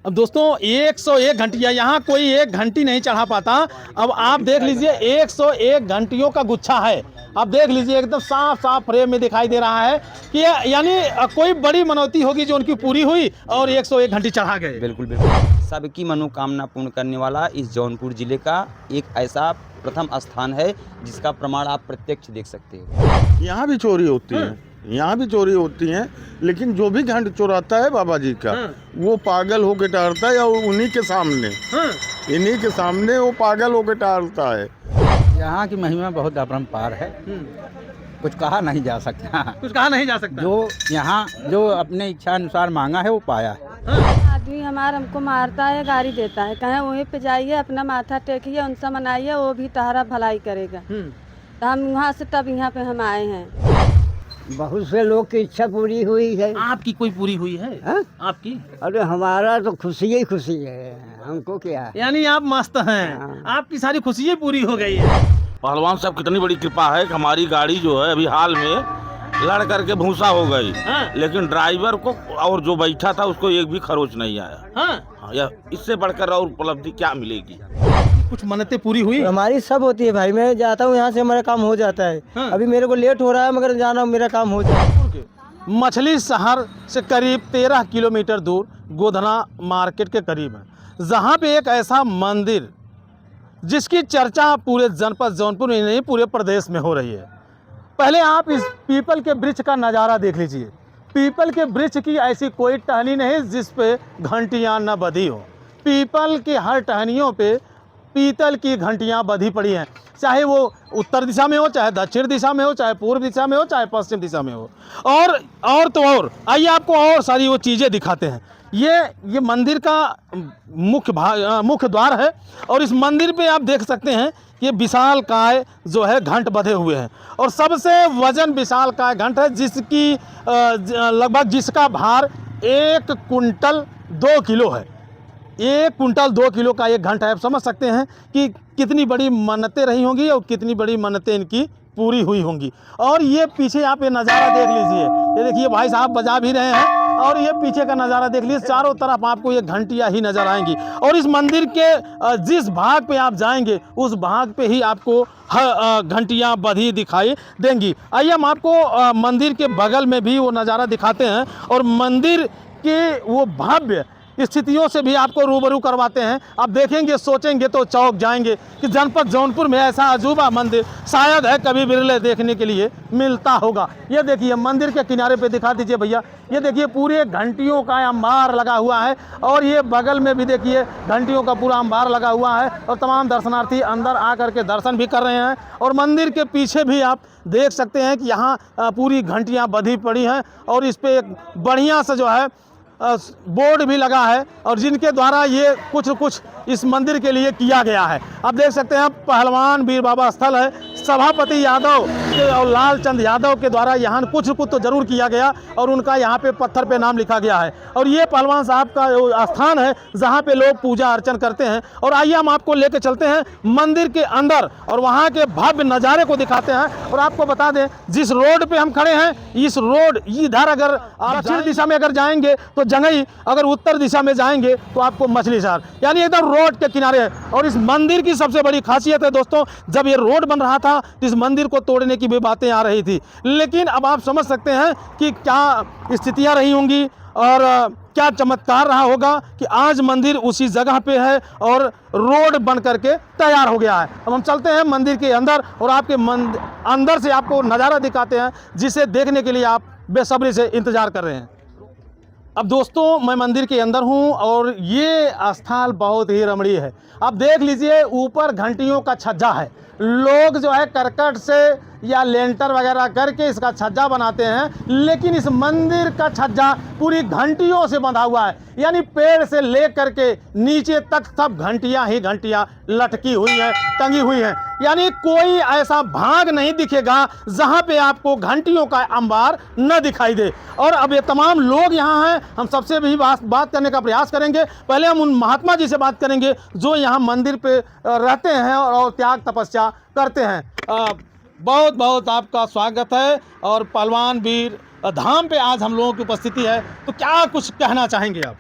अब दोस्तों 101 घंटियाँ, यहाँ कोई एक घंटी नहीं चढ़ा पाता। अब आप देख लीजिए 101 घंटियों का गुच्छा है। आप देख लीजिए एकदम साफ साफ फ्रेम में दिखाई दे रहा है कि यानी कोई बड़ी मनौती होगी जो उनकी पूरी हुई और 101 घंटी चढ़ा गए। बिल्कुल बिल्कुल, सबकी मनोकामना पूर्ण करने वाला इस जौनपुर जिले का एक ऐसा प्रथम स्थान है जिसका प्रमाण आप प्रत्यक्ष देख सकते हो। यहाँ भी चोरी होती है, यहाँ भी चोरी होती है, लेकिन जो भी घंट चुराता है बाबा जी का वो पागल होके टहलता है या उन्हीं के सामने इन्हीं के सामने वो पागल होके टहलता है। यहाँ की महिमा बहुत अपरंपार है, कुछ कहा नहीं जा सकता। कुछ कहा नहीं जा सकता। जो यहाँ जो अपने इच्छा अनुसार मांगा है वो पाया है। आदमी हमारा हमको मारता है, गाड़ी देता है, कहें वहीं पे जाइए अपना माथा टेकिए, उनसे मनाइए, वो भी तुम्हारा भलाई करेगा। तो हम वहाँ से तब यहाँ पे हम आए हैं। बहुत से लोग की इच्छा पूरी हुई है। आपकी कोई पूरी हुई है? हा? आपकी? अरे हमारा तो खुशी ही खुशी है, हमको क्या है। यानी आप मस्त हैं, आपकी सारी खुशियाँ पूरी हो गई है। पहलवान साहब कितनी बड़ी कृपा है कि हमारी गाड़ी जो है अभी हाल में लड़ करके भूसा हो गई, लेकिन ड्राइवर को और जो बैठा था उसको एक भी खरोच नहीं आया। या इससे बढ़कर और उपलब्धि क्या मिलेगी? कुछ मन्नतें पूरी हुई? हमारी सब होती है भाई, मैं जाता हूँ यहाँ से, हमारा काम हो जाता है। अभी मेरे को लेट हो रहा है मगर जाना मेरा काम हो जाए। मछली शहर से करीब 13 किलोमीटर दूर गोधना मार्केट के करीब है, जहाँ पे एक ऐसा मंदिर जिसकी चर्चा पूरे जनपद जौनपुर में नहीं पूरे प्रदेश में हो रही है। पहले आप इस पीपल के वृक्ष का नज़ारा देख लीजिए। पीपल के वृक्ष की ऐसी कोई टहनी नहीं जिस पे घंटियाँ न बधी हो। पीपल की हर टहनियों पे पीतल की घंटियाँ बधी पड़ी हैं, चाहे वो उत्तर दिशा में हो, चाहे दक्षिण दिशा में हो, चाहे पूर्व दिशा में हो, चाहे पश्चिम दिशा में हो। और तो और आइए आपको और सारी वो चीज़ें दिखाते हैं। ये मंदिर का मुख्य द्वार है और इस मंदिर पे आप देख सकते हैं कि विशाल काय जो है घंट बधे हुए हैं और सबसे वजन विशाल काय घंट है जिसकी लगभग जिसका भार 1 कुंटल 2 किलो है। 1 कुंटल 2 किलो का एक घंटा है। आप समझ सकते हैं कि कितनी बड़ी मन्नतें रही होंगी और कितनी बड़ी मन्नतें इनकी पूरी हुई होंगी। और ये पीछे आप ये नज़ारा देख लीजिए, ये देखिए भाई साहब बजा भी रहे हैं और ये पीछे का नज़ारा देख लीजिए, चारों तरफ आपको ये घंटियाँ ही नज़र आएंगी। और इस मंदिर के जिस भाग पे आप जाएंगे उस भाग पे ही आपको घंटियाँ बधी दिखाई देंगी। आइए हम आपको मंदिर के बगल में भी वो नज़ारा दिखाते हैं और मंदिर के वो भव्य स्थितियों से भी आपको रूबरू करवाते हैं। आप देखेंगे सोचेंगे तो चौंक जाएंगे कि जनपद जौनपुर में ऐसा अजूबा मंदिर शायद है कभी बिरले देखने के लिए मिलता होगा। ये देखिए मंदिर के किनारे पे दिखा दीजिए भैया, ये देखिए पूरे घंटियों का अंबार लगा हुआ है और ये बगल में भी देखिए घंटियों का पूरा अंबार लगा हुआ है और तमाम दर्शनार्थी अंदर आकर के दर्शन भी कर रहे हैं। और मंदिर के पीछे भी आप देख सकते हैं कि यहाँ पूरी घंटियाँ बधी पड़ी हैं और इस पर एक बढ़िया से जो है बोर्ड भी लगा है और जिनके द्वारा ये कुछ इस मंदिर के लिए किया गया है। आप देख सकते हैं पहलवान वीर बाबा स्थल है, सभापति यादव और लालचंद यादव के द्वारा यहाँ कुछ तो जरूर किया गया और उनका यहाँ पे पत्थर पे नाम लिखा गया है। और ये पहलवान साहब का स्थान है जहाँ पे लोग पूजा अर्चन करते हैं। और आइए हम आपको लेके चलते हैं मंदिर के अंदर और वहाँ के भव्य नज़ारे को दिखाते हैं। और आपको बता दें जिस रोड पे हम खड़े हैं, इस रोड इधर अगर आप दक्षिण दिशा में अगर जाएंगे तो जंगई, अगर उत्तर दिशा में जाएंगे तो आपको मछली शहर, यानी एकदम रोड के किनारे है। और इस मंदिर की सबसे बड़ी खासियत है दोस्तों, जब ये रोड बन रहा था तो इस मंदिर को तोड़ने की भी बातें आ रही थी, लेकिन अब आप समझ सकते हैं कि क्या स्थितियां रही होंगी और क्या चमत्कार रहा होगा कि आज मंदिर उसी जगह पे है और रोड बन करके तैयार हो गया है। अब हम चलते हैं मंदिर के अंदर और आपके अंदर से आपको नज़ारा दिखाते हैं जिसे देखने के लिए आप बेसब्री से इंतजार कर रहे हैं। अब दोस्तों मैं मंदिर के अंदर हूं और ये स्थल बहुत ही रमणीय है। आप देख लीजिए ऊपर घंटियों का छज्जा है, लोग जो है करकट से या लेंटर वगैरह करके इसका छज्जा बनाते हैं, लेकिन इस मंदिर का छज्जा पूरी घंटियों से बंधा हुआ है, यानी पेड़ से ले करके नीचे तक सब घंटियां ही घंटियां लटकी हुई हैं, टंगी हुई हैं। यानी कोई ऐसा भाग नहीं दिखेगा जहां पे आपको घंटियों का अंबार न दिखाई दे। और अब ये तमाम लोग यहाँ हैं, हम सबसे भी बात करने का प्रयास करेंगे। पहले हम उन महात्मा जी से बात करेंगे जो यहाँ मंदिर पे रहते हैं और त्याग तपस्या करते हैं। बहुत बहुत आपका स्वागत है और पहलवान वीर धाम पे आज हम लोगों की उपस्थिति है, तो क्या कुछ कहना चाहेंगे आप?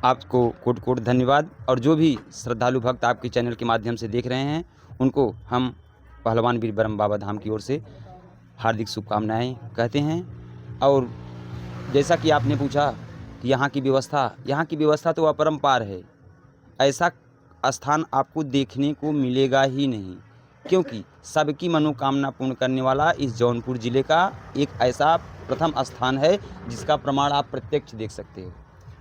आपको कोट कोट धन्यवाद। और जो भी श्रद्धालु भक्त आपके चैनल के माध्यम से देख रहे हैं उनको हम पहलवान वीर ब्रह्म बाबा धाम की ओर से हार्दिक शुभकामनाएं कहते हैं। और जैसा कि आपने पूछा कि यहाँ की व्यवस्था तो अपरंपार है। ऐसा स्थान आपको देखने को मिलेगा ही नहीं, क्योंकि सबकी मनोकामना पूर्ण करने वाला इस जौनपुर ज़िले का एक ऐसा प्रथम स्थान है जिसका प्रमाण आप प्रत्यक्ष देख सकते हो।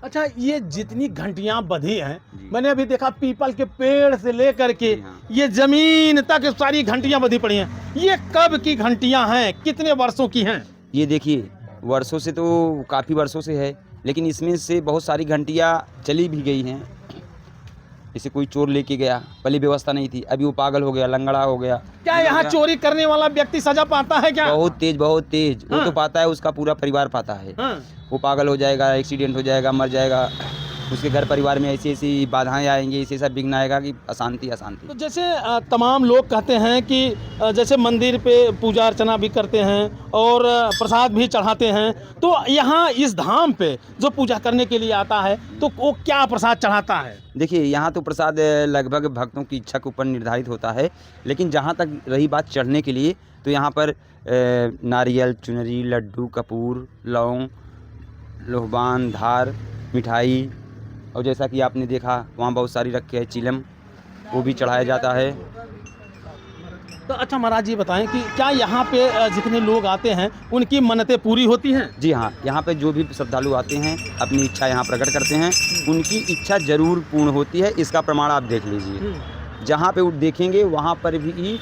अच्छा, ये जितनी घंटियां बंधी हैं, जी। मैंने अभी देखा पीपल के पेड़ से लेकर के जी हाँ। ये जमीन तक सारी घंटियां बंधी पड़ी हैं। ये कब की घंटियां हैं, कितने वर्षों की हैं? ये देखिए, वर्षों से तो काफ़ी वर्षों से है, लेकिन इसमें से बहुत सारी घंटियाँ चली भी गई हैं। जैसे कोई चोर लेके गया, पहले व्यवस्था नहीं थी, अभी वो पागल हो गया, लंगड़ा हो गया। क्या यहाँ चोरी करने वाला व्यक्ति सजा पाता है क्या? बहुत तेज वो हाँ। तो पाता है, उसका पूरा परिवार पाता है। हाँ। वो पागल हो जाएगा, एक्सीडेंट हो जाएगा, मर जाएगा, उसके घर परिवार में ऐसी ऐसी बाधाएं आएंगी, ऐसे ऐसा विघ्न आएगा कि अशांति अशांति। तो जैसे तमाम लोग कहते हैं कि जैसे मंदिर पे पूजा अर्चना भी करते हैं और प्रसाद भी चढ़ाते हैं, तो यहाँ इस धाम पे जो पूजा करने के लिए आता है तो वो क्या प्रसाद चढ़ाता है? देखिए, यहाँ तो प्रसाद लगभग भक्तों की इच्छा के ऊपर निर्धारित होता है, लेकिन जहाँ तक रही बात चढ़ने के लिए, तो यहाँ पर नारियल, चुनरी, लड्डू, कपूर, लौंग, लोहबान, धार, मिठाई, और जैसा कि आपने देखा वहाँ बहुत सारी रखे है चिलम, वो भी चढ़ाया जाता है। तो अच्छा महाराज, ये बताएं कि क्या यहाँ पे जितने लोग आते हैं उनकी मन्नतें पूरी होती हैं? जी हाँ, यहाँ पे जो भी श्रद्धालु आते हैं अपनी इच्छा यहाँ प्रकट करते हैं, उनकी इच्छा जरूर पूर्ण होती है। इसका प्रमाण आप देख लीजिए, जहाँ पे वो देखेंगे वहाँ पर भी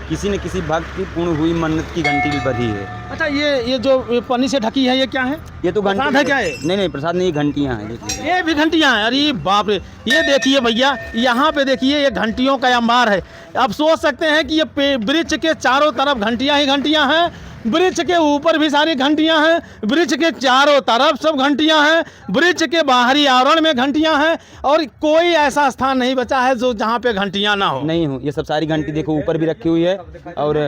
किसी न किसी भक्त की पूर्ण हुई मन्नत की घंटी भी बधी है। अच्छा, ये जो पन्नी से ढकी है, ये क्या है? ये तो प्रसाद है क्या ये? नहीं, प्रसाद नहीं, घंटियाँ हैं। देखिए, ये भी घंटियां हैं? अरे बाप रे, ये देखिए भैया, यहाँ पे देखिए, ये घंटियों का अंबार है। आप सोच सकते हैं कि ये वृक्ष के चारों तरफ घंटियां ही घंटियां हैं, वृक्ष के ऊपर भी सारी घंटियां हैं, वृक्ष के चारों तरफ सब घंटियां हैं, वृक्ष के बाहरी आवरण में घंटियां हैं, और कोई ऐसा स्थान नहीं बचा है जो जहाँ पे घंटियां ना हो। नहीं हो, ये सब सारी घंटी देखो ऊपर भी रखी हुई है और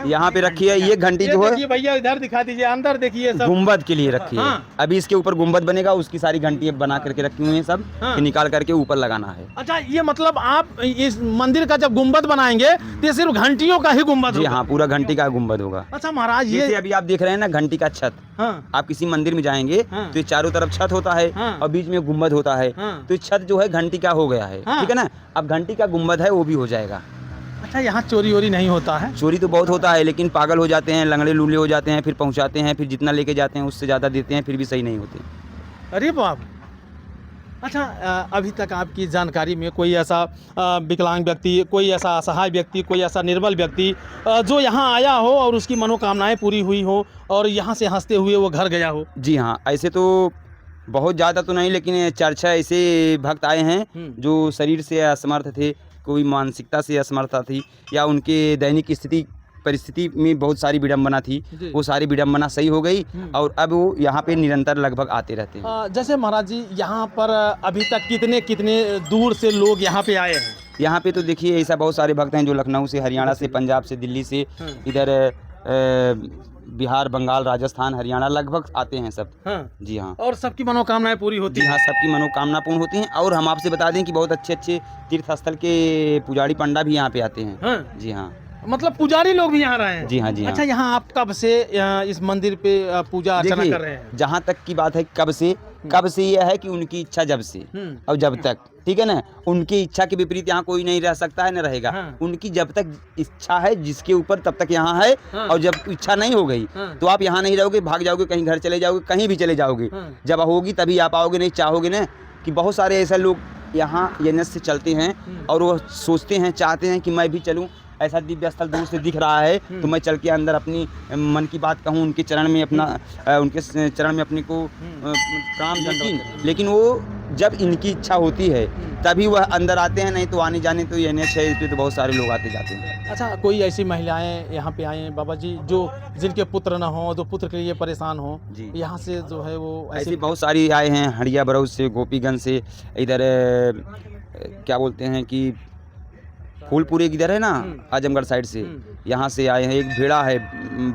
यहाँ पे रखी है। ये घंटी जो है, देखिए भैया, इधर दिखा दीजिए, अंदर देखिए, सब गुम्बद के लिए रखी है। हाँ। अभी इसके ऊपर गुम्बद बनेगा, उसकी सारी घंटी बना करके रखी हुई है सब, हाँ। कि निकाल करके ऊपर लगाना है। अच्छा, ये मतलब आप इस मंदिर का जब गुम्बद बनाएंगे तो ये सिर्फ घंटियों का ही गुम्बद जी होगा? हाँ, पूरा घंटी का गुम्बद होगा। अच्छा महाराज, जैसे ये अभी आप देख रहे हैं ना घंटी का छत, हाँ आप किसी मंदिर में जाएंगे हाँ। तो ये चारों तरफ छत होता है हाँ। और बीच में गुम्बद होता है, हाँ। तो ये छत जो है घंटी का हो गया है। हाँ। ठीक है ना, अब घंटी का गुम्बद है वो भी हो जाएगा। अच्छा, यहाँ चोरी वोरी नहीं होता है? चोरी तो बहुत होता है, लेकिन पागल हो जाते हैं, लंगड़े लूले हो जाते हैं, फिर पहुंचाते हैं, फिर जितना लेके जाते हैं उससे ज़्यादा देते हैं, फिर भी सही नहीं होते। अरे बाप। अच्छा, अभी तक आपकी जानकारी में कोई ऐसा विकलांग व्यक्ति, कोई ऐसा असहाय व्यक्ति, कोई ऐसा निर्बल व्यक्ति जो यहाँ आया हो और उसकी मनोकामनाएं पूरी हुई हो और यहाँ से हंसते हुए वो घर गया हो? जी हाँ, ऐसे तो बहुत ज़्यादा तो नहीं, लेकिन 4-6 ऐसे भक्त आए हैं जो शरीर से असमर्थ थे, कोई मानसिकता से असमर्थता थी, या उनके दैनिक परिस्थिति में बहुत सारी विडम्बना थी, वो सारी विडम्बना सही हो गई और अब वो यहाँ पे निरंतर लगभग आते रहते हैं। जैसे महाराज जी, यहाँ पर अभी तक कितने दूर से लोग यहाँ पे आए हैं? यहाँ पे तो देखिए, ऐसा बहुत सारे भक्त हैं जो लखनऊ से, हरियाणा से, पंजाब से, दिल्ली से, इधर बिहार, बंगाल, राजस्थान, हरियाणा लगभग आते हैं सब। हाँ। जी हाँ, और सबकी मनोकामनाएं पूरी होती जी हैं? हाँ, सबकी मनोकामना पूर्ण होती हैं। और हम आपसे बता दें कि बहुत अच्छे अच्छे तीर्थ स्थल के पुजारी पंडा भी यहाँ पे आते हैं। हाँ। जी हाँ, मतलब पुजारी लोग भी यहाँ रहे हैं? जी हाँ, जी हाँ। अच्छा, यहाँ आप कब से इस मंदिर पे पूजा अर्चना देखिए, कर रहे हैं? जहाँ तक की बात है कब से यह है कि उनकी इच्छा जब से और जब तक, ठीक है ना, उनकी इच्छा के विपरीत यहाँ कोई नहीं रह सकता है, न रहेगा। हाँ। उनकी जब तक इच्छा है जिसके ऊपर, तब तक यहाँ है। हाँ। और जब इच्छा नहीं हो गई हाँ। तो आप यहाँ नहीं रहोगे, भाग जाओगे, कहीं घर चले जाओगे, कहीं भी चले जाओगे। हाँ। जब होगी तभी आप आओगे, नहीं चाहोगे ना। कि बहुत सारे ऐसे लोग यहाँ एनएच से चलते हैं और वो सोचते हैं, चाहते हैं कि मैं भी चलूँ, ऐसा दिव्य स्थल दूर से दिख रहा है तो मैं चल के अंदर अपनी मन की बात कहूँ, उनके चरण में अपने को प्रणाम। लेकिन वो जब इनकी इच्छा होती है तभी वह अंदर आते हैं, नहीं तो आने जाने तो एनएच है, इस पे तो बहुत सारे लोग आते जाते हैं। अच्छा, कोई ऐसी महिलाएं यहाँ पे आए हैं बाबा जी जो जिनके पुत्र न हो, जो पुत्र के लिए परेशान हो, जी। यहाँ से जो है वो ऐसे बहुत सारी आए हैं, हड़िया बरौज से, गोपीगंज से, इधर क्या बोलते हैं कि फूलपुर एक इधर है ना आजमगढ़ साइड से, यहाँ से आए हैं। एक भेड़ा है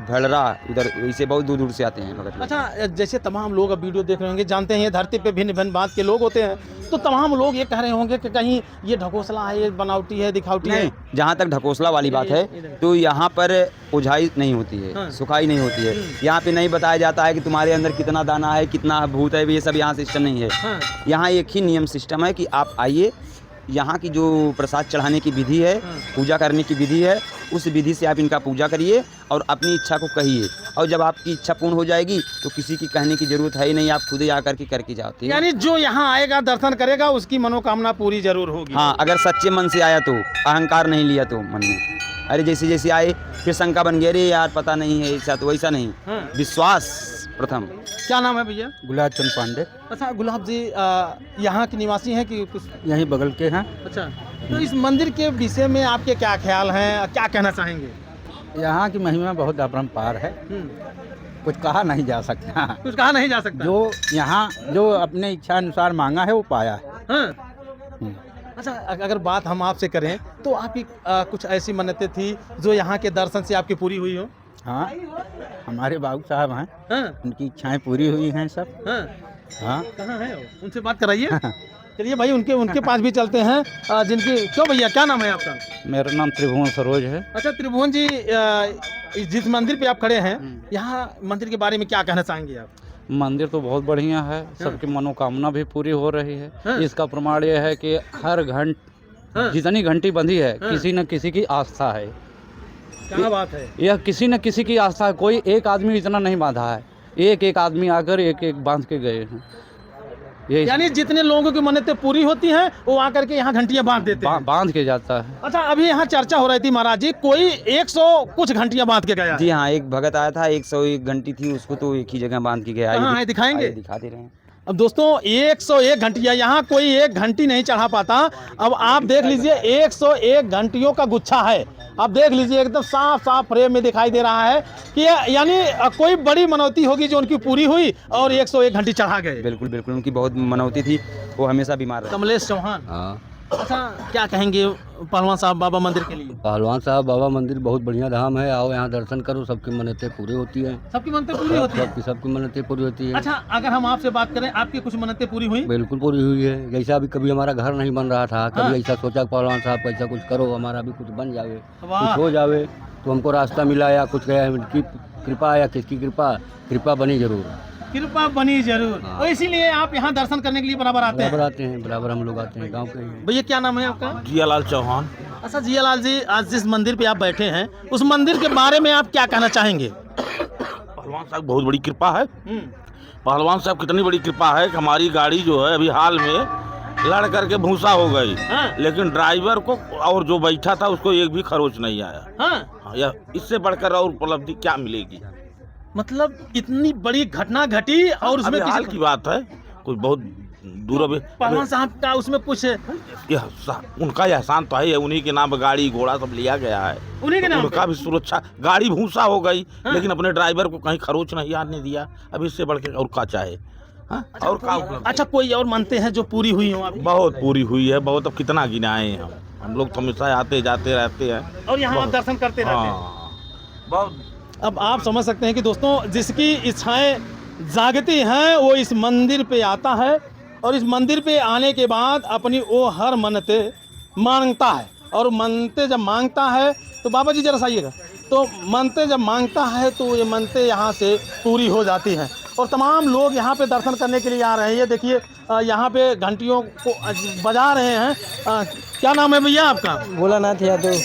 भड़रा, उधर इसे बहुत दूर दूर से आते हैं मगर। अच्छा, जैसे तमाम लोग अब वीडियो देख रहे होंगे, जानते हैं ये धरती पे भिन्न भिन्न बात के लोग होते हैं, तो तमाम लोग ये कह रहे होंगे कि कहीं ये ढकोसला है, ये बनावटी है, दिखावटी है। नहीं, जहाँ तक ढकोसला वाली बात है तो यहाँ पर उझाई नहीं होती है, सुखाई नहीं होती है। यहाँ पे नहीं बताया जाता है कि तुम्हारे अंदर कितना दाना है, कितना भूत है, ये सब यहाँ सिस्टम नहीं है। यहाँ एक ही नियम सिस्टम है कि आप आइए, यहाँ की जो प्रसाद चढ़ाने की विधि है, पूजा करने की विधि है, उस विधि से आप इनका पूजा करिए और अपनी इच्छा को कहिए, और जब आपकी इच्छा पूर्ण हो जाएगी तो किसी की कहने की जरूरत है ही नहीं, आप खुद ही आकर के करके जाते हैं। यानी जो यहाँ आएगा दर्शन करेगा उसकी मनोकामना पूरी जरूर होगी। हाँ, अगर सच्चे मन से आया तो, अहंकार नहीं लिया तो मन में। अरे जैसे जैसे आए फिर शंका बन गया, अरे यार पता नहीं है ऐसा, तो वैसा नहीं, विश्वास प्रथम। क्या नाम है भैया? गुलाब चंद पांडे, अच्छा गुलाब जी, यहाँ के निवासी हैं कि कुछ? यहीं बगल के हैं। अच्छा, तो इस मंदिर के विषय में आपके क्या ख्याल हैं, क्या कहना चाहेंगे? यहाँ की महिमा बहुत अपरंपार है, कुछ कहा नहीं जा सकता। कुछ कहा नहीं जा सकता। जो यहाँ जो अपने इच्छा अनुसार मांगा है वो पाया है। हाँ। अच्छा, अगर बात हम आपसे करें तो आपकी कुछ ऐसी मन्नतें थी जो यहाँ के दर्शन से आपकी पूरी हुई हो? हाँ, हमारे बाबू साहब हैं, हाँ। उनकी इच्छाएं पूरी हुई हैं सब। हाँ। हाँ, कहाँ है वो? उनसे बात कराइए। चलिए भाई, उनके पास भी चलते हैं, जिनकी। क्यों भैया, क्या नाम है आपका? मेरा नाम त्रिभुवन सरोज है। अच्छा त्रिभुवन जी, जिस मंदिर पे आप खड़े हैं, यहाँ मंदिर के बारे में क्या कहना चाहेंगे आप? मंदिर तो बहुत बढ़िया है, सबकी मनोकामना भी पूरी हो रही है। हाँ। इसका प्रमाण यह है कि हर जितनी घंटी बंधी है, किसी न किसी की आस्था है। क्या बात है? यह किसी न किसी की आस्था है, कोई एक आदमी इतना नहीं बांधा है, एक एक आदमी आकर एक एक बांध के गए हैं। यानी जितने लोगों की मन्नतें पूरी होती हैं वो आकर के यहाँ घंटियाँ बांध देते हैं। बांध के जाता है। अच्छा, अभी यहाँ चर्चा हो रही थी महाराज जी, कोई 100 कुछ घंटियाँ बांध के गया। जी हाँ, एक भगत आया था, 101 घंटी थी, उसको तो एक ही जगह बांध के गया। कहाँ है, दिखाएंगे? दिखा दे रहे हैं। अब दोस्तों 101 घंटियाँ, यहाँ कोई एक घंटी नहीं चढ़ा पाता। अब आप देख लीजिए 101 घंटियों का गुच्छा है। आप देख लीजिए एकदम साफ साफ फ्रेम में दिखाई दे रहा है कि यानी कोई बड़ी मनौती होगी जो उनकी पूरी हुई और 101 घंटी चढ़ा गए। बिल्कुल बिल्कुल, उनकी बहुत मनौती थी, वो हमेशा बीमार रहे। कमलेश चौहान, हाँ, अच्छा क्या कहेंगे पहलवान साहब बाबा मंदिर के लिए? पहलवान साहब बाबा मंदिर बहुत बढ़िया धाम है, आओ यहाँ दर्शन करो, सबकी मन्नतें पूरी होती हैं। सबकी मन्नतें पूरी होती है? सबकी मन्नतें पूरी होती है। अच्छा, अगर हम आपसे बात करें, आपकी कुछ मन्नतें पूरी हुई? बिल्कुल पूरी हुई है। जैसा अभी कभी हमारा घर नहीं बन रहा था, हाँ। कभी ऐसा सोचा पहलवान साहब ऐसा कुछ करो, हमारा भी कुछ बन जावे, वाह। कुछ हो जावे, तो हमको रास्ता मिला या कुछ गया, उनकी कृपा या किसकी कृपा बनी जरूर, कृपा बनी जरूर। हाँ। और इसीलिए आप यहाँ दर्शन करने के लिए बराबर आते हैं? बराबर आते हैं, बराबर हम लोग आते हैं, गाँव के ही। भैया क्या नाम है आपका? जियालाल चौहान। अच्छा जियालाल जी, आज जिस मंदिर पे आप बैठे हैं उस मंदिर के बारे में आप क्या कहना चाहेंगे? पहलवान साहब बहुत बड़ी कृपा है। पहलवान साहब कितनी बड़ी कृपा है कि हमारी गाड़ी जो है अभी हाल में लड़ करके भूसा हो गई। हाँ। लेकिन ड्राइवर को और जो बैठा था उसको एक भी खरोच नहीं आया। हाँ। या इससे बढ़कर और उपलब्धि क्या मिलेगी? मतलब इतनी बड़ी घटना घटी और उसमें अभी हाल की बात है, कुछ बहुत दूर अभी पहलवान साहब का उसमें कुछ उनका एहसान तो है, उन्हीं के नाम गाड़ी घोड़ा सब लिया गया है, उन्हीं के नाम उनका भी सुरक्षा। गाड़ी भूसा हो गई। हाँ। लेकिन अपने ड्राइवर को कहीं खरोच नहीं आने दिया। अब इससे बढ़ के और क्या चाहे? हाँ? और क्या उपलब्धि? अच्छा, कोई और मानते हैं जो पूरी हुई हो आपकी? बहुत पूरी हुई है, बहुत। अब कितना गिनाए हम लोग तो हमेशा आते जाते रहते हैं और यहाँ आप दर्शन करते रहते हैं? हाँ, बहुत। अब आप समझ सकते हैं कि दोस्तों जिसकी इच्छाएं जागती हैं वो इस मंदिर पे आता है और इस मंदिर पे आने के बाद अपनी वो हर मन्नते मांगता है। और मन्नते जब मांगता है तो बाबा जी जरा साइएगा, तो मन्नते जब मांगता है तो ये मन्नते यहाँ से पूरी हो जाती हैं। और तमाम लोग यहाँ पे दर्शन करने के लिए आ रहे हैं। ये देखिए यहाँ पे घंटियों को बजा रहे हैं। क्या नाम है भैया आपका? भोलानाथ यादव,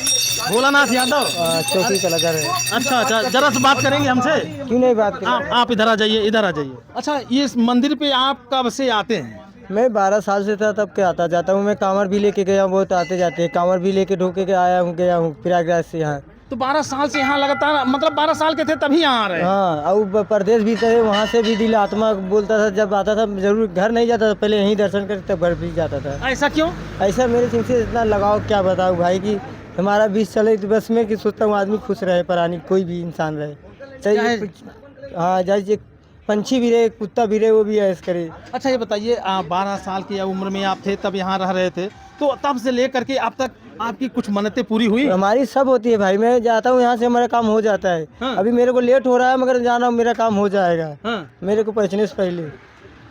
भोलानाथ यादव, चौकी कलाकार है। अच्छा अच्छा, जरा से बात करेंगे हमसे? क्यों नहीं बात करें? आप इधर आ जाइए, इधर आ जाइए। अच्छा, ये इस मंदिर पे आप कब से आते हैं? मैं 12 साल से था तब के आता जाता हूँ। मैं कांवर भी लेके गया हूँ, बहुत आते जाते हैं। कांवर भी लेके ढोके के आया हूँ, गया हूँ प्रयागराज से यहाँ। तो 12 साल से यहाँ लगातार, मतलब 12 साल के थे तभी यहाँ आ रहे हैं? हाँ, और प्रदेश भी थे, वहाँ से भी दिल आत्मा बोलता था। जब आता था जरूर घर नहीं जाता था, पहले यहीं दर्शन करके तब घर भी जाता था। ऐसा क्यों? ऐसा मेरे से इतना लगाव क्या बताऊँ भाई, कि हमारा बीच चले तो बस में कि सोचता हूँ आदमी खुश रहे, प्राणी कोई भी इंसान रहे, चाहे हाँ चाहे पंछी भी रहे, कुत्ता भी रहे, वो भी ऐश करे। अच्छा ये बताइए, 12 साल की उम्र में आप थे तब यहाँ रह रहे थे, तो तब से लेकर के अब तक आपकी कुछ मन्नतें पूरी हुई? हमारी सब होती है भाई, मैं जाता हूँ यहाँ से, हमारा काम हो जाता है। हाँ। अभी मेरे को लेट हो रहा है मगर जाना मेरा काम हो जाएगा। हाँ। मेरे को पहुँचने से पहले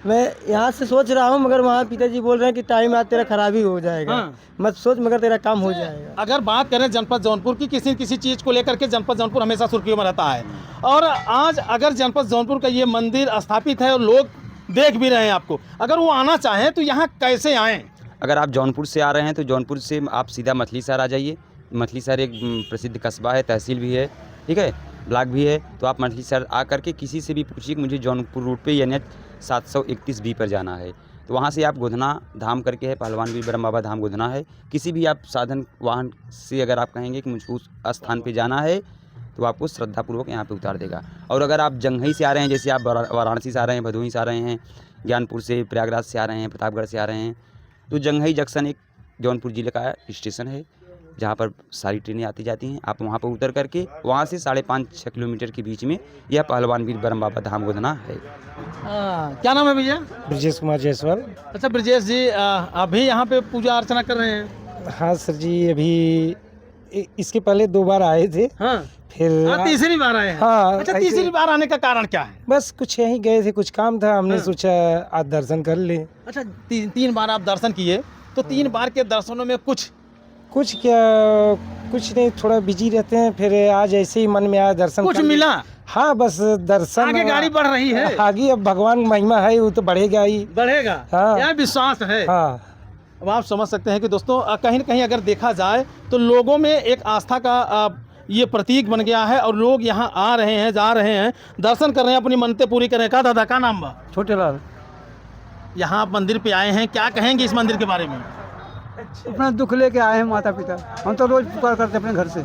मैं यहाँ से सोच रहा हूँ, मगर वहाँ पिताजी बोल रहे हैं कि टाइम आज तेरा खराब ही हो जाएगा। हाँ। मत सोच, मगर तेरा काम हो जाएगा। अगर बात करें जनपद जौनपुर की, किसी न किसी चीज़ को लेकर के जनपद जौनपुर हमेशा सुर्खियों में रहता है, और आज अगर जनपद जौनपुर का ये मंदिर स्थापित है और लोग देख भी रहे हैं आपको, अगर वो आना चाहें तो यहाँ कैसे आएँ? अगर आप जौनपुर से आ रहे हैं तो जौनपुर से आप सीधा मछली शहर आ जाइए। मछली शहर एक प्रसिद्ध कस्बा है, तहसील भी है, ठीक है, ब्लॉक भी है। तो आप मछली शहर आ करके किसी से भी पूछिए कि मुझे जौनपुर रूट पे NH 731 बी पर जाना है, तो वहाँ से आप गोधना धाम करके है, पहलवान वीर ब्रह्म बाबा धाम गोधना है। किसी भी आप साधन वाहन से अगर आप कहेंगे कि मुझको उस स्थान पे जाना है तो आपको श्रद्धापूर्वक यहाँ पे उतार देगा। और अगर आप जंघई से आ रहे हैं, जैसे आप वाराणसी से आ रहे हैं, भदोही से आ रहे हैं, ज्ञानपुर से, प्रयागराज से आ रहे हैं, प्रतापगढ़ से आ रहे हैं, तो जंघई जंक्शन एक जौनपुर जिले का स्टेशन है जहाँ पर सारी ट्रेनें आती जाती हैं। आप वहाँ पर उतर करके वहाँ से 5.5-6 किलोमीटर के बीच में यह पहलवान वीर ब्रह्म बाबा धाम गोधना है। क्या नाम है भैया? ब्रजेश कुमार जायसवाल। अच्छा ब्रजेश जी, अभी यहाँ पे पूजा अर्चना कर रहे हैं? हाँ सर जी, अभी इसके पहले 2 बार आए थे। हाँ। फिर तीसरी बार आए हैं? हाँ। अच्छा, तीसरी बार आने का कारण क्या है? बस कुछ यहीं गए थे, कुछ काम था, हमने हाँ। सोचा आज दर्शन कर ले। अच्छा, तीन बार आप दर्शन किए, तो 3 बार के दर्शनों में कुछ क्या, कुछ नहीं, थोड़ा बिजी रहते हैं। फिर आज ऐसे ही मन में आया दर्शन कुछ कर ले। मिला? हाँ, बस दर्शन। आगे गाड़ी बढ़ रही है? आगे अब भगवान महिमा है, वो तो बढ़ेगा ही, बढ़ेगा। हाँ। यह विश्वास है। हाँ। अब आप समझ सकते हैं कि दोस्तों कहीं न कहीं अगर देखा जाए तो लोगों में एक आस्था का ये प्रतीक बन गया है, और लोग यहाँ आ रहे हैं, जा रहे हैं, दर्शन कर रहे हैं, अपनी मन्नतें पूरी करने का। दादा का नाम बा? छोटे लाल। यहाँ आप मंदिर पे आए हैं, क्या कहेंगे इस मंदिर के बारे में? अपना दुख लेके आए हैं माता पिता। हम तो रोज पुकार करते हैं अपने घर से,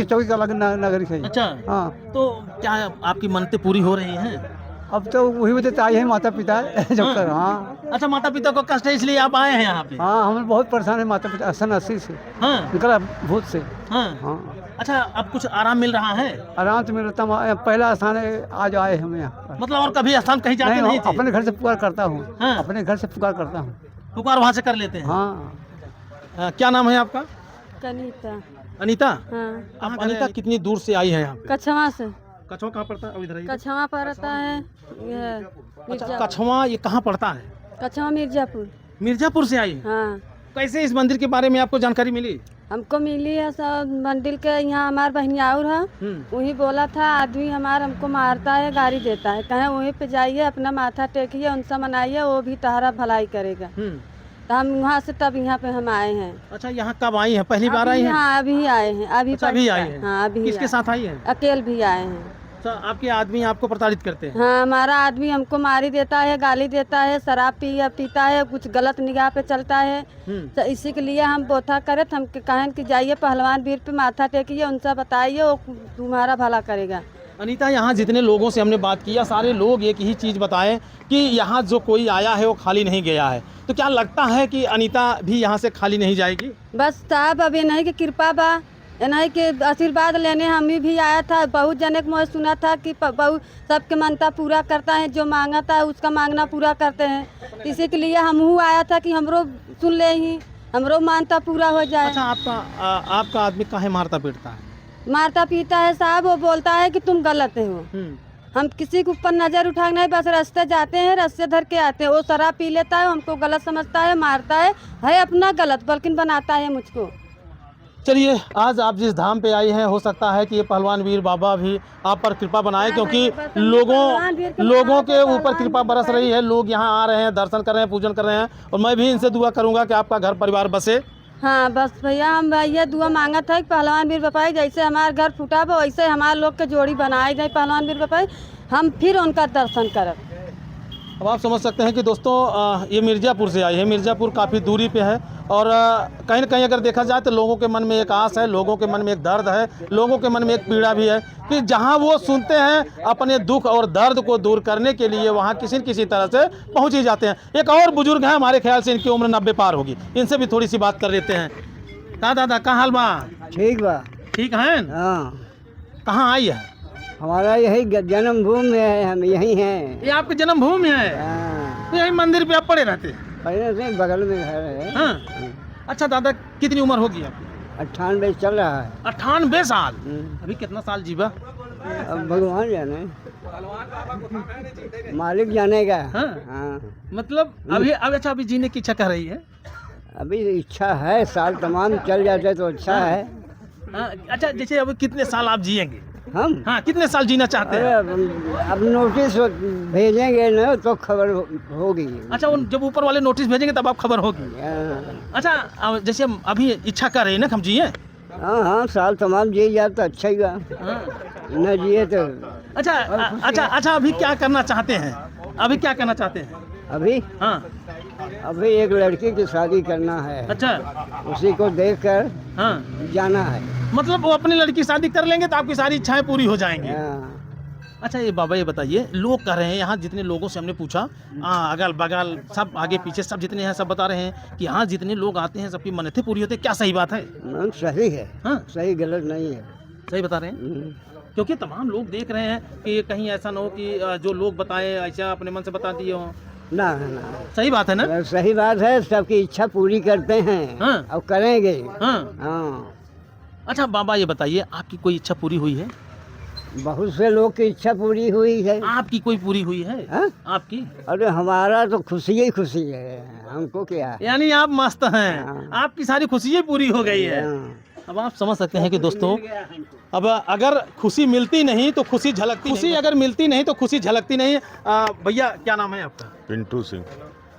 चौकी का अलग नागरिक है। अच्छा। हाँ। तो क्या आपकी मन्नतें पूरी हो रही हैं? अब तो वही वजह से आए हैं माता पिता जब तक। हाँ। अच्छा, माता पिता को कष्ट है इसलिए आप आए हैं यहाँ पे? हाँ, हम बहुत परेशान है माता पिता 80 से। हाँ। निकला भूत से। हाँ। हाँ। अच्छा, अब कुछ आराम मिल रहा है? आराम तो मिलता, पहला स्थान है, आज आए हम यहाँ। मतलब और कभी स्थान कहीं जाते नहीं थे? अपने घर से पुकार करता हूँ। हाँ। अपने घर से पुकार करता हूँ। पुकार वहाँ से कर लेते हैं? हाँ। क्या नाम है आपका? कनीता। अनीता? हाँ। आप अनीता कितनी दूर से आई है यहाँ पे? कछवा से। कछवा कहाँ पड़ता है? इधर आइए। कछवा पड़ता है यह मिर्जा। कछवा ये कहाँ पड़ता है? कछवा मिर्जापुर। मिर्जापुर से आई? हाँ। कैसे इस मंदिर के बारे में आपको जानकारी मिली? हमको मिली है सब मंदिर के, यहाँ हमार बहनिया और है, वही बोला था आदमी हमार हमको मारता है, गाड़ी देता है, कहें वहीं पे जाइए, अपना माथा टेकिए, उनसे मनाइए, वो भी तुम्हारा भलाई करेगा। तो हम वहाँ से तब यहाँ पे हम आए हैं। अच्छा, यहाँ कब आई हैं? पहली बार आई हैं? हाँ, अभी आए हैं। अभी अभी आई हैं? हाँ, अभी किसके साथ आई हैं? अकेले भी आए हैं। अच्छा, आपके आदमी आपको प्रताड़ित करते हैं? हाँ, हमारा आदमी हमको मारी देता है, गाली देता है, शराब पीता है, कुछ गलत निगाह पे चलता है। तो इसी के लिए हम बोथा करे, हम कहें कि जाइए पहलवान वीर पे माथा टेकिए, उनसे बताइए, वो तुम्हारा भला करेगा। अनीता, यहाँ जितने लोगों से हमने बात किया, सारे लोग एक ही चीज़ बताएं कि यहाँ जो कोई आया है वो खाली नहीं गया है। तो क्या लगता है कि अनीता भी यहाँ से खाली नहीं जाएगी? बस साहब, अब नहीं की कृपा बा, नहीं के आशीर्वाद लेने हम भी आया था। बहुत जने को मैं सुना था कि बहुत सबके मनता पूरा करता है, जो मांगा था उसका मांगना पूरा करते हैं। इसी के लिए हम आया था कि हमरो सुन ले ही, हमरो मानता पूरा हो जाए। अच्छा, आपका आदमी काहे मारता पीटता है? मारता पीता है साहब, वो बोलता है कि तुम गलत हो। हम किसी के ऊपर नजर उठाना नहीं, बस रास्ते जाते हैं, रास्ते धर के आते हैं। वो शराब पी लेता है, हमको गलत समझता है, मारता है अपना गलत, बल्कि बनाता है मुझको। चलिए, आज आप जिस धाम पे आई हैं, हो सकता है कि ये पहलवान वीर बाबा भी आप पर कृपा बनाए, क्योंकि लोगों के ऊपर कृपा बरस रही है। लोग यहाँ आ रहे हैं, दर्शन कर रहे हैं, पूजन कर रहे हैं, और मैं भी इनसे दुआ करूँगा कि आपका घर परिवार बसे। हाँ बस भैया, हम भैया दुआ मांगा था कि पहलवान वीर बाबा जैसे हमारे घर फूटा बा, वैसे हमारे लोग के जोड़ी बनाए जाए पहलवान वीर बाबा, हम फिर उनका दर्शन करब। अब आप समझ सकते हैं कि दोस्तों ये मिर्ज़ापुर से आई है। मिर्ज़ापुर काफ़ी दूरी पे है, और कहीं न कहीं अगर देखा जाए तो लोगों के मन में एक आस है, लोगों के मन में एक दर्द है, लोगों के मन में एक पीड़ा भी है कि जहां वो सुनते हैं अपने दुख और दर्द को दूर करने के लिए वहां किसी न किसी तरह से पहुंच ही जाते हैं। एक और बुजुर्ग हैं, हमारे ख्याल से इनकी उम्र 90 पार होगी, इनसे भी थोड़ी सी बात कर लेते हैं। का दादा, का हाल बा? ठीक बा। ठीक है? हाँ। कहाँ आई है? हमारा यही जन्मभूमि है, हम यही हैं। ये आपकी जन्मभूमि है? तो यही मंदिर पे आप पड़े रहते हैं? पहले से बगल में घर है। हाँ। अच्छा दादा, कितनी उम्र होगी आपकी? 98 चल रहा है। 98 साल। अभी कितना साल जीवा? अब भगवान जाने, मालिक जानेगा। हाँ? हाँ। मतलब अभी अच्छा अभी जीने की इच्छा कर रही है? अभी इच्छा है, साल तमाम चल जाते तो अच्छा है। अच्छा जैसे अब कितने साल आप जिएंगे? हम हाँ, कितने साल जीना चाहते अरे हैं? अब नोटिस भेजेंगे ना तो खबर होगी। अच्छा जब ऊपर वाले नोटिस भेजेंगे तब आप खबर होगी। हाँ अच्छा अब जैसे हम अभी इच्छा कर रहे हैं ना हम जिए। हाँ, साल तमाम जिए जाए तो अच्छा ही गा, न जिए तो। अच्छा अभी क्या करना चाहते हैं? अभी क्या करना चाहते हैं? अभी हाँ अभी एक लड़की की शादी करना है। अच्छा उसी को देख कर हाँ, जाना है। मतलब वो अपनी लड़की शादी कर लेंगे तो आपकी सारी इच्छाएं पूरी हो जाएंगी। हाँ। अच्छा ये बाबा ये बताइए, लोग कह रहे हैं यहाँ जितने लोगों से हमने पूछा, अगल बगल सब आगे पीछे सब जितने हैं सब बता रहे हैं कि यहाँ जितने लोग आते हैं सबकी मन्नतें पूरी होती है। क्या सही बात है? सही है। हाँ सही गलत नहीं है। सही बता रहे हैं, क्योंकि तमाम लोग देख रहे हैं कि कहीं ऐसा ना हो कि जो लोग बताएं ऐसा अपने मन से बता दिए हों। ना सही बात है ना? सही बात है, सबकी इच्छा पूरी करते हैं। हाँ और करेंगे। हाँ। हाँ। अच्छा बाबा ये बताइए, आपकी कोई इच्छा पूरी हुई है? बहुत से लोग की इच्छा पूरी हुई है। आपकी कोई पूरी हुई है? हाँ? आपकी? अरे हमारा तो खुशी ही खुशी है, हमको क्या है। यानी आप मस्त हैं। हाँ। आपकी सारी खुशियाँ पूरी हो गई है। हाँ। अब आप समझ सकते हैं कि दोस्तों, अब अगर खुशी मिलती नहीं तो खुशी झलकती, खुशी अगर मिलती नहीं तो खुशी झलकती नहीं। भैया क्या नाम है आपका? पिंटू सिंह।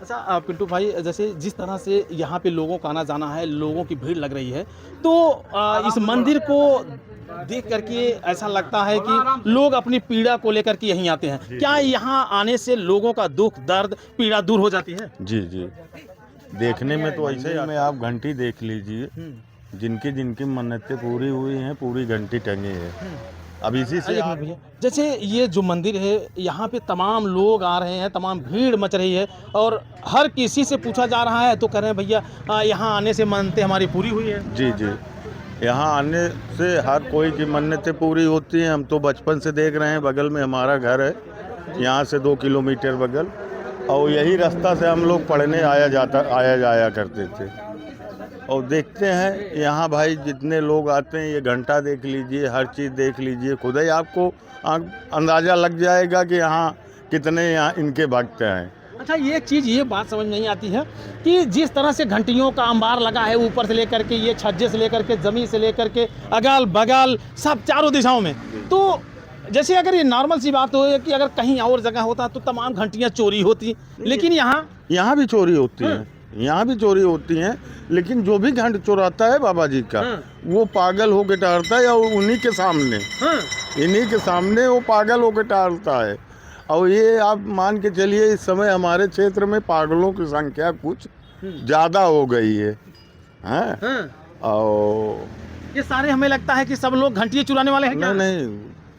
अच्छा पिंटू भाई, जैसे जिस तरह से यहाँ पे लोगों का आना जाना है, लोगों की भीड़ लग रही है, तो इस मंदिर को देख करके ऐसा लगता है कि लोग अपनी पीड़ा को लेकर के यहीं आते हैं। क्या यहाँ आने से लोगों का दुख दर्द पीड़ा दूर हो जाती है? जी जी, देखने में तो ऐसे ही में आप घंटी देख लीजिए, जिनकी जिनकी मन्नतें पूरी हुई हैं पूरी घंटी टंगी है। अब इसी से जैसे ये जो मंदिर है यहाँ पे तमाम लोग आ रहे हैं, तमाम भीड़ मच रही है और हर किसी से पूछा जा रहा है तो कह रहे हैं भैया यहाँ आने से मन्नतें हमारी पूरी हुई है। जी जी, यहाँ आने से हर कोई की मन्नतें पूरी होती हैं। हम तो बचपन से देख रहे हैं, बगल में हमारा घर है, यहाँ से 2 किलोमीटर बगल, और यही रास्ता से हम लोग पढ़ने आया जाया करते थे। और देखते हैं यहाँ भाई जितने लोग आते हैं, ये घंटा देख लीजिए, हर चीज़ देख लीजिए, खुद ही आपको अंदाज़ा लग जाएगा कि यहाँ कितने यहाँ इनके भक्त हैं। अच्छा ये चीज़, ये बात समझ नहीं आती है कि जिस तरह से घंटियों का अंबार लगा है ऊपर से लेकर के ये छज्जे से लेकर के ज़मीन से लेकर के अगल बगल सब चारों दिशाओं में, तो जैसे अगर ये नॉर्मल सी बात हो कि अगर कहीं और जगह होता तो तमाम घंटियाँ चोरी होती, लेकिन यहाँ भी चोरी होती हैं। यहाँ भी चोरी होती हैं, लेकिन जो भी घंट चुराता है बाबा जी का, वो पागल होके टहलता है, या उन्हीं के सामने, इन्हीं के सामने वो पागल होके टहलता है। और ये आप मान के चलिए, इस समय हमारे क्षेत्र में पागलों की संख्या कुछ ज़्यादा हो गई है। और ये सारे हमें लगता है कि सब लोग घंटियाँ चुराने वाले हैं क्या? नहीं,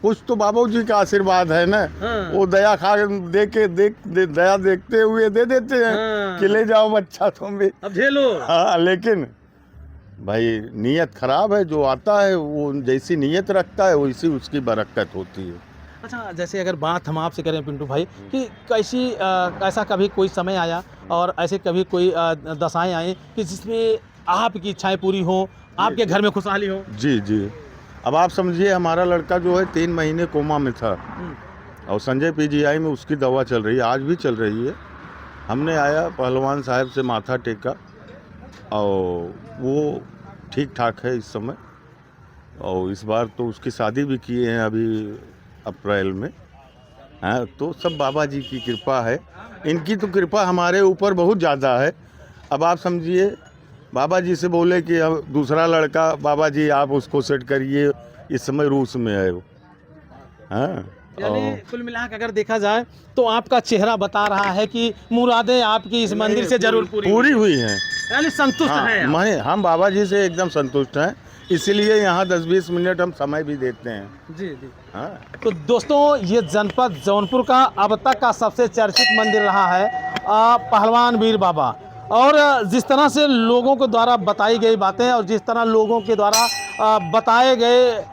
कुछ तो बाबा जी का आशीर्वाद है ना। वो दया खा दया देखते हुए दे देते हैं कि ले जाओ बच्चा तुम भी, अब झेलो। हाँ, लेकिन भाई नीयत खराब है। जो आता है वो जैसी नीयत रखता है वैसी उसकी बरकत होती है। अच्छा जैसे अगर बात हम आपसे करें पिंटू भाई कि ऐसा कभी कोई समय आया और ऐसे कभी कोई दशाएं आई कि जिसमें आपकी इच्छाएं पूरी हो, आपके घर में खुशहाली हो? जी जी, अब आप समझिए, हमारा लड़का जो है 3 महीने कोमा में था और संजय पीजीआई में उसकी दवा चल रही है, आज भी चल रही है। हमने आया पहलवान साहब से माथा टेका और वो ठीक ठाक है इस समय। और इस बार तो उसकी शादी भी किए हैं अभी अप्रैल में। हाँ, तो सब बाबा जी की कृपा है। इनकी तो कृपा हमारे ऊपर बहुत ज़्यादा है। अब आप समझिए, बाबा जी से बोले कि अब दूसरा लड़का बाबा जी आप उसको सेट करिए, इस समय रूस में है वो। हाँ, यानी कुल मिलाकर अगर देखा जाए तो आपका चेहरा बता रहा है कि मुरादें आपकी इस मंदिर से जरूर पूरी हुई हैं, यानी संतुष्ट हैं। हम बाबा जी से एकदम संतुष्ट हैं, इसीलिए यहाँ 10-20 मिनट हम समय भी देते हैं। जी जी। हाँ, तो दोस्तों, ये जनपद जौनपुर का अब तक का सबसे चर्चित मंदिर रहा है पहलवान वीर बाबा। और जिस तरह से लोगों के द्वारा बताई गई बातें और जिस तरह लोगों के द्वारा बताए गए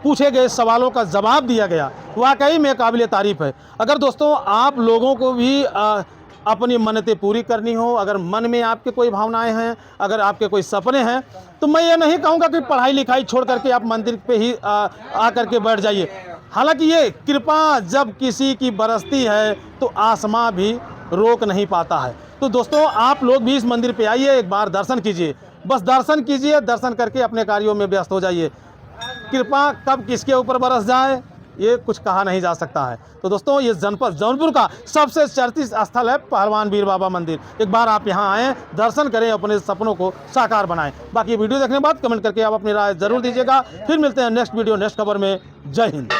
पूछे गए सवालों का जवाब दिया गया, वाकई में काबिल तारीफ़ है। अगर दोस्तों आप लोगों को भी अपनी मन्नतें पूरी करनी हो, अगर मन में आपके कोई भावनाएं हैं, अगर आपके कोई सपने हैं, तो मैं ये नहीं कहूँगा कि पढ़ाई लिखाई छोड़ करके आप मंदिर पे ही आ करके बैठ जाइए। हालांकि ये कृपा जब किसी की बरसती है तो आसमां भी रोक नहीं पाता है। तो दोस्तों, आप लोग भी इस मंदिर पे आइए, एक बार दर्शन कीजिए, बस दर्शन कीजिए, दर्शन करके अपने कार्यों में व्यस्त हो जाइए। कृपा कब किसके ऊपर बरस जाए ये कुछ कहा नहीं जा सकता है। तो दोस्तों, ये जनपद जौनपुर का सबसे चर्चित स्थल है पहलवान वीर बाबा मंदिर। एक बार आप यहाँ आएँ, दर्शन करें, अपने सपनों को साकार बनाएं। बाकी वीडियो देखने के बाद कमेंट करके आप अपनी राय जरूर दीजिएगा। फिर मिलते हैं नेक्स्ट वीडियो नेक्स्ट खबर में। जय हिंद।